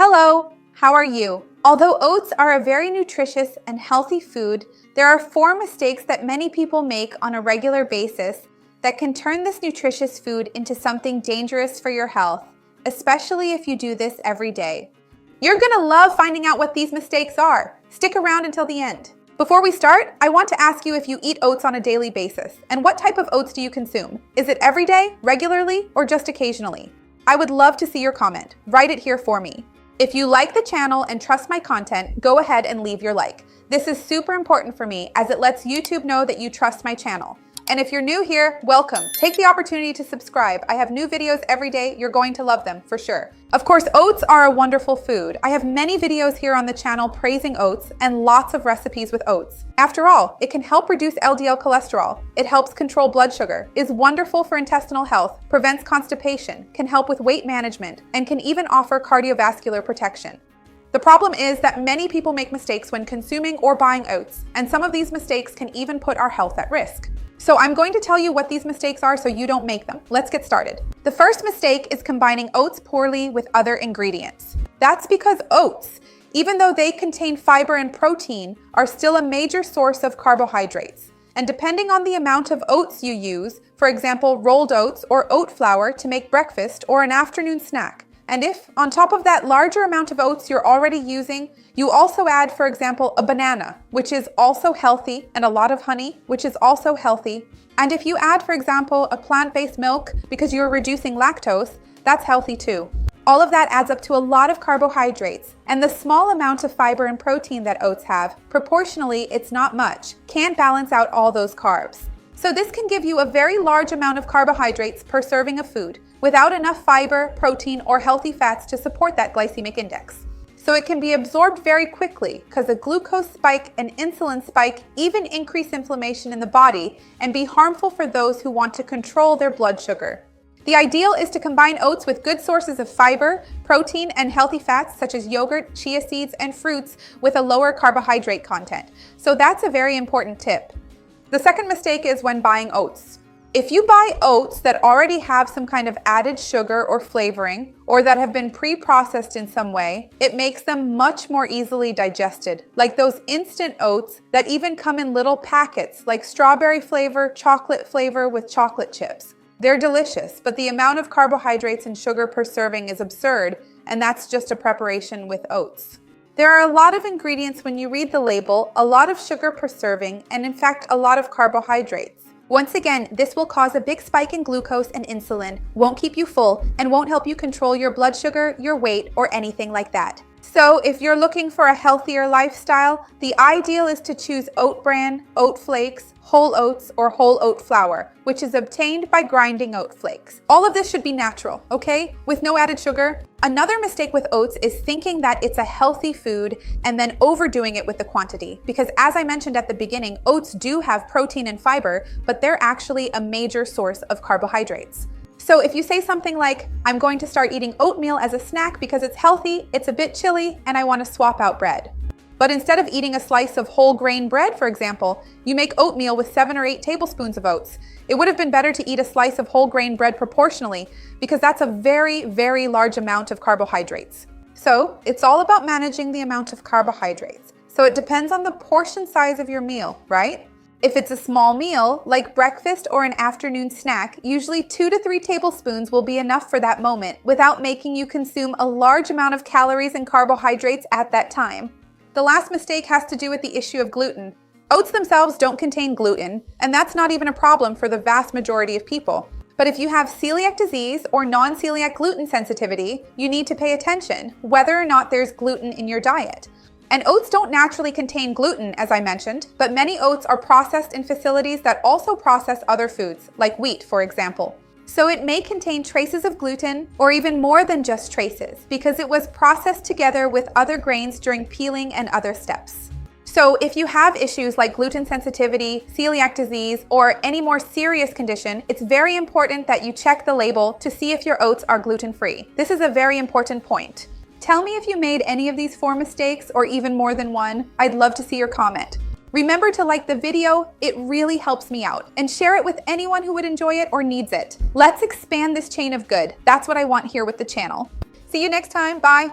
Hello, how are you? Although oats are a very nutritious and healthy food, there are 4 mistakes that many people make on a regular basis that can turn this nutritious food into something dangerous for your health, especially if you do this every day. You're gonna love finding out what these mistakes are. Stick around until the end. Before we start, I want to ask you if you eat oats on a daily basis, and what type of oats do you consume? Is it every day, regularly, or just occasionally? I would love to see your comment. Write it here for me. If you like the channel and trust my content, go ahead and leave your like. This is super important for me as it lets YouTube know that you trust my channel. And if you're new here, welcome. Take the opportunity to subscribe. I have new videos every day. You're going to love them for sure. Of course, oats are a wonderful food. I have many videos here on the channel praising oats and lots of recipes with oats. After all, it can help reduce LDL cholesterol. It helps control blood sugar, is wonderful for intestinal health, prevents constipation, can help with weight management, and can even offer cardiovascular protection. The problem is that many people make mistakes when consuming or buying oats, and some of these mistakes can even put our health at risk. So I'm going to tell you what these mistakes are so you don't make them. Let's get started. The first mistake is combining oats poorly with other ingredients. That's because oats, even though they contain fiber and protein, are still a major source of carbohydrates. And depending on the amount of oats you use, for example, rolled oats or oat flour to make breakfast or an afternoon snack, and if, on top of that larger amount of oats you're already using, you also add, for example, a banana, which is also healthy, and a lot of honey, which is also healthy. And if you add, for example, a plant-based milk because you're reducing lactose, that's healthy too. All of that adds up to a lot of carbohydrates, and the small amount of fiber and protein that oats have, proportionally it's not much, can't balance out all those carbs. So this can give you a very large amount of carbohydrates per serving of food, without enough fiber, protein, or healthy fats to support that glycemic index. So it can be absorbed very quickly because a glucose spike and insulin spike even increase inflammation in the body and be harmful for those who want to control their blood sugar. The ideal is to combine oats with good sources of fiber, protein, and healthy fats such as yogurt, chia seeds, and fruits with a lower carbohydrate content. So that's a very important tip. The second mistake is when buying oats. If you buy oats that already have some kind of added sugar or flavoring, or that have been pre-processed in some way, it makes them much more easily digested, like those instant oats that even come in little packets, like strawberry flavor, chocolate flavor with chocolate chips. They're delicious, but the amount of carbohydrates and sugar per serving is absurd, and that's just a preparation with oats. There are a lot of ingredients when you read the label, a lot of sugar per serving, and in fact, a lot of carbohydrates. Once again, this will cause a big spike in glucose and insulin, won't keep you full, and won't help you control your blood sugar, your weight, or anything like that. So if you're looking for a healthier lifestyle, the ideal is to choose oat bran, oat flakes, whole oats, or whole oat flour, which is obtained by grinding oat flakes. All of this should be natural, okay? With no added sugar. Another mistake with oats is thinking that it's a healthy food and then overdoing it with the quantity. Because as I mentioned at the beginning, oats do have protein and fiber, but they're actually a major source of carbohydrates. So if you say something like, I'm going to start eating oatmeal as a snack because it's healthy, it's a bit chilly, and I want to swap out bread. But instead of eating a slice of whole grain bread, for example, you make oatmeal with 7 or 8 tablespoons of oats. It would have been better to eat a slice of whole grain bread proportionally because that's a very, very large amount of carbohydrates. So it's all about managing the amount of carbohydrates. So it depends on the portion size of your meal, right? If it's a small meal, like breakfast or an afternoon snack, usually 2 to 3 tablespoons will be enough for that moment without making you consume a large amount of calories and carbohydrates at that time. The last mistake has to do with the issue of gluten. Oats themselves don't contain gluten, and that's not even a problem for the vast majority of people. But if you have celiac disease or non-celiac gluten sensitivity, you need to pay attention whether or not there's gluten in your diet. And oats don't naturally contain gluten, as I mentioned, but many oats are processed in facilities that also process other foods, like wheat, for example. So it may contain traces of gluten, or even more than just traces, because it was processed together with other grains during peeling and other steps. So if you have issues like gluten sensitivity, celiac disease, or any more serious condition, it's very important that you check the label to see if your oats are gluten-free. This is a very important point. Tell me if you made any of these 4 mistakes or even more than one. I'd love to see your comment. Remember to like the video, it really helps me out, and share it with anyone who would enjoy it or needs it. Let's expand this chain of good. That's what I want here with the channel. See you next time, bye.